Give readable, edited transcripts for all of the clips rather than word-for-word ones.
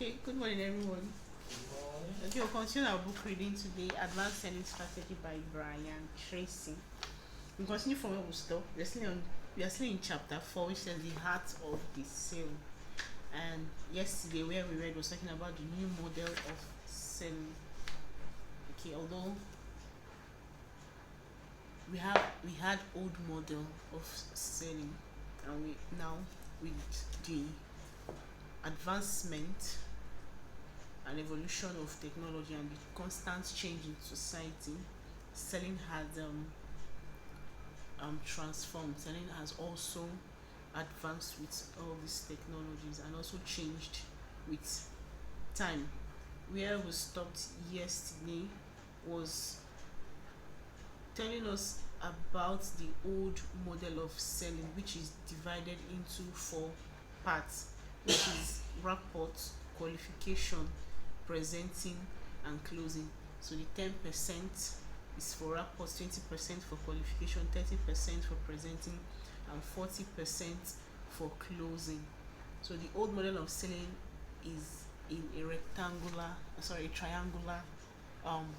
Okay, good morning, everyone. Okay, we'll continue our book reading today, Advanced Selling Strategy by Brian Tracy. We continue from where we stopped. We are still in chapter 4, which says the heart of the sale. And yesterday, where we read, was talking about the new model of selling. Okay, although we had old model of selling, and we now with the advancement and evolution of technology and the constant change in society, selling has transformed. Selling has also advanced with all these technologies and also changed with time. Where we stopped yesterday was telling us about the old model of selling, which is divided into four parts, which is rapport, qualification, presenting, and closing. So the 10% is for rapport, 20% for qualification, 30% for presenting, and 40% for closing. So the old model of selling is in a triangular um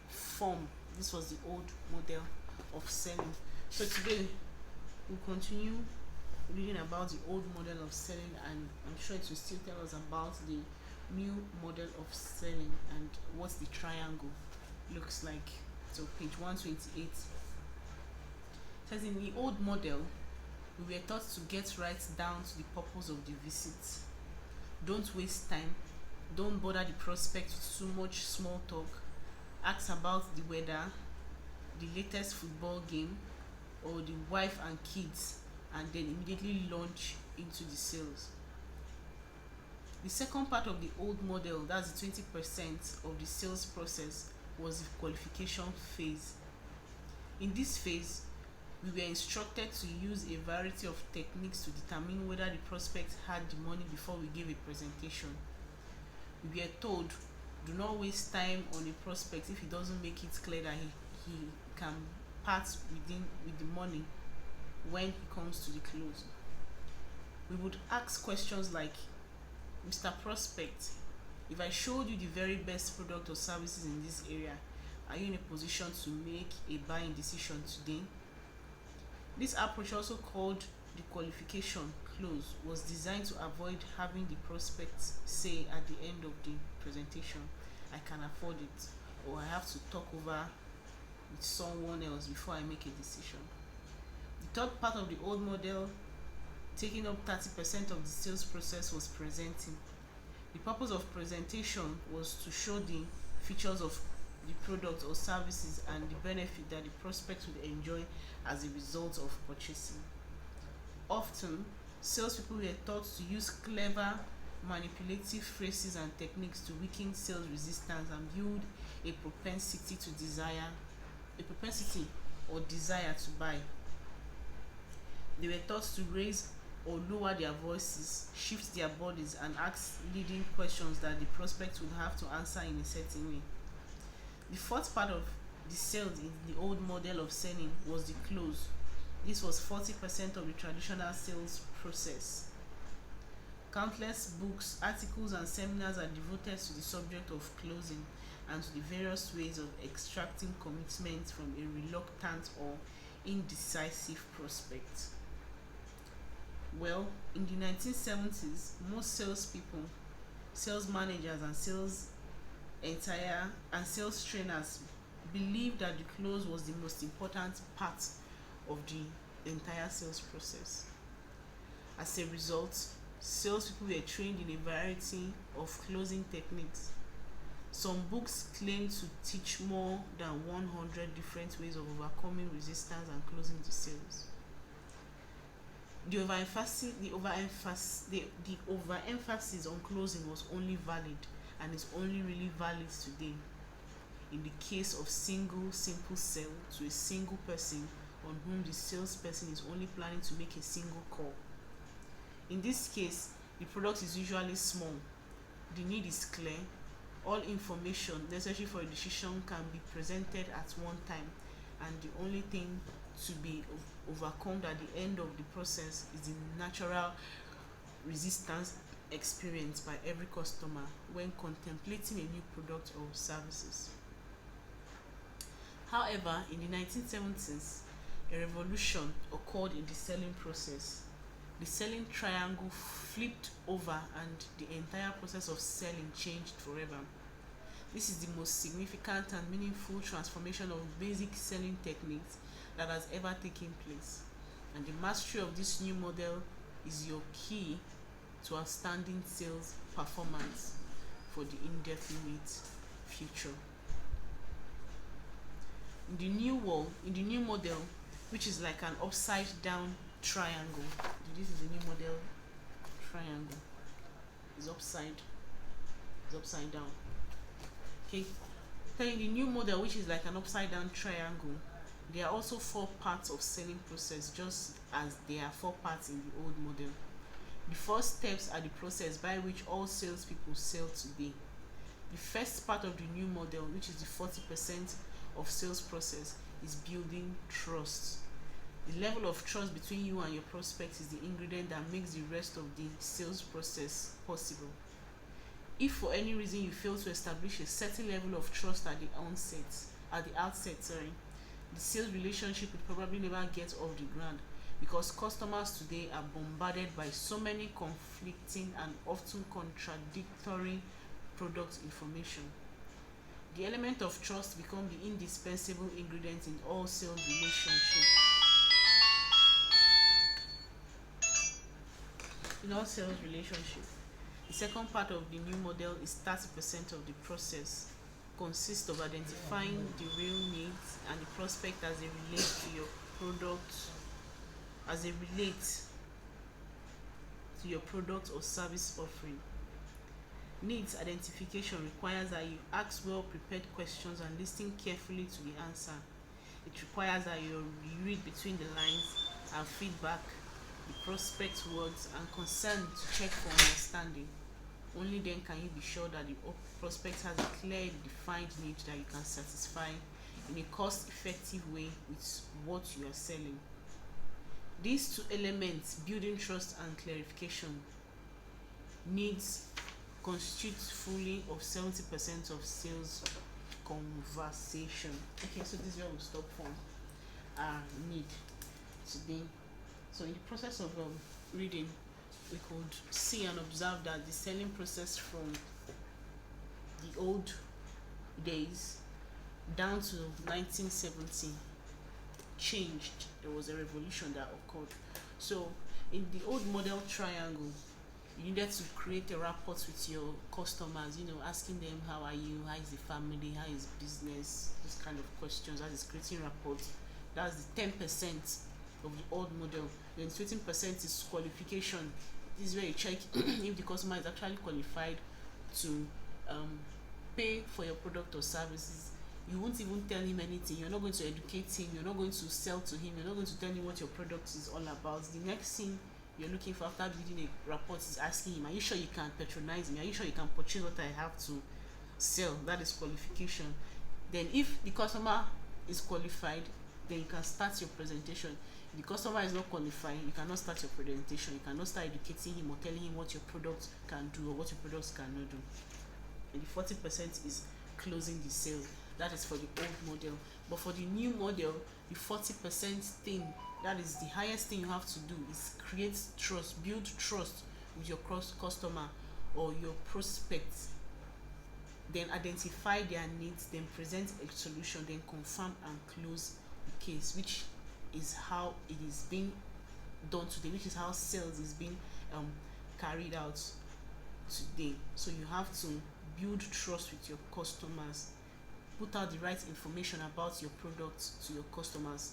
form. This was the old model of selling. So today we'll continue reading about the old model of selling, and I'm sure it will still tell us about the new model of selling and what the triangle looks like. So page 128 says, in the old model, we were taught to get right down to the purpose of the visit. Don't waste time. Don't bother the prospect with too much small talk. Ask about the weather, the latest football game, or the wife and kids, and then immediately launch into the sales. The second part of the old model, that's the 20% of the sales process, was the qualification phase. In this phase, we were instructed to use a variety of techniques to determine whether the prospect had the money before we gave a presentation. We were told, do not waste time on a prospect if he doesn't make it clear that he can part with the money when he comes to the close. We would ask questions like, Mr. Prospect, if I showed you the very best product or services in this area, are you in a position to make a buying decision today? This approach, also called the qualification close, was designed to avoid having the prospect say at the end of the presentation, I can afford it, or I have to talk over with someone else before I make a decision. The third part of the old model, taking up 30% of the sales process, was presenting. The purpose of presentation was to show the features of the product or services and the benefit that the prospect would enjoy as a result of purchasing. Often, salespeople were taught to use clever, manipulative phrases and techniques to weaken sales resistance and build a propensity or desire to buy. They were taught to raise or lower their voices, shift their bodies, and ask leading questions that the prospect would have to answer in a certain way. The fourth part of the sales in the old model of selling was the close. This was 40% of the traditional sales process. Countless books, articles, and seminars are devoted to the subject of closing and to the various ways of extracting commitment from a reluctant or indecisive prospect. Well, in the 1970s, most salespeople, sales managers, and sales trainers believed that the close was the most important part of the entire sales process. As a result, salespeople were trained in a variety of closing techniques. Some books claim to teach more than 100 different ways of overcoming resistance and closing the sales. The overemphasis on closing was only valid, and is only really valid today in the case of simple sale to a single person on whom the salesperson is only planning to make a single call. In this case, the product is usually small, the need is clear, all information necessary for a decision can be presented at one time, and the only thing to be overcome at the end of the process is the natural resistance experienced by every customer when contemplating a new product or services. However, in the 1970s, a revolution occurred in the selling process. The selling triangle flipped over and the entire process of selling changed forever. This is the most significant and meaningful transformation of basic selling techniques that has ever taken place. And the mastery of this new model is your key to outstanding sales performance for the indefinite future. In the new model, which is like an upside down triangle. This is the new model triangle. It's upside down. Okay. Then in the new model, which is like an upside down triangle, there are also four parts of selling process, just as there are four parts in the old model. The four steps are the process by which all salespeople sell today. The first part of the new model, which is the 40% of sales process, is building trust. The level of trust between you and your prospect is the ingredient that makes the rest of the sales process possible. If for any reason you fail to establish a certain level of trust at the outset, the sales relationship will probably never get off the ground, because customers today are bombarded by so many conflicting and often contradictory product information. The element of trust becomes the indispensable ingredient in all sales relationships. The second part of the new model is 30% of the process, consists of identifying the real needs and the prospect as they relate to your product, or service offering. Needs identification requires that you ask well prepared questions and listen carefully to the answer. It requires that you read between the lines and feedback the prospect's words and concern to check for understanding. Only then can you be sure that the prospect has a clear defined need that you can satisfy in a cost effective way with what you are selling. These two elements, building trust and clarification, needs constitute fully of 70% of sales conversation. Okay, so this is where we'll stop from our need today. So in the process of reading, we could see and observe that the selling process from the old days down to 1970 changed. There was a revolution that occurred. So in the old model triangle, you needed to create a rapport with your customers, asking them how are you, how is the family, how is business, these kind of questions. That is creating rapport. That's the 10% of the old model. Then 20% is qualification. This is where you check if the customer is actually qualified to pay for your product or services. You won't even tell him anything. You're not going to educate him. You're not going to sell to him. You're not going to tell him what your product is all about. The next thing you're looking for after building a rapport is asking him, are you sure you can patronize me? Are you sure you can purchase what I have to sell? That is qualification. Then if the customer is qualified, then you can start your presentation. If the customer is not qualified, you cannot start your presentation. You cannot start educating him or telling him what your product can do or what your products cannot do. And the 40% is closing the sale. That is for the old model. But for the new model, the 40% thing, that is the highest thing you have to do, is create trust, build trust with your customer or your prospects. Then identify their needs, then present a solution, then confirm and close the case, which is how it is being done today, which is how sales is being carried out today. So you have to build trust with your customers, put out the right information about your products to your customers.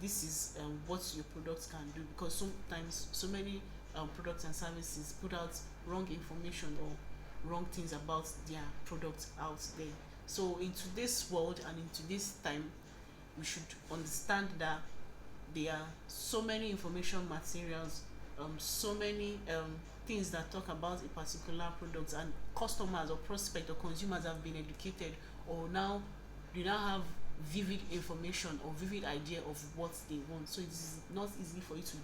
This is what your products can do, because sometimes so many products and services put out wrong information or wrong things about their products out there. So in today's world and in today's time, we should understand that there are so many information materials, so many things that talk about a particular product, and customers or prospect or consumers have been educated, or now they now have vivid information or vivid idea of what they want. So it is not easy for you to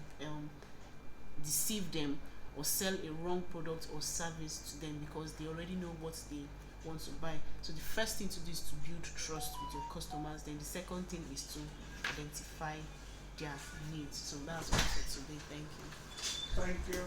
deceive them or sell a wrong product or service to them because they already know what they want to buy. So the first thing to do is to build trust with your customers. Then the second thing is to identify their needs. So that's all for today. Thank you. Thank you.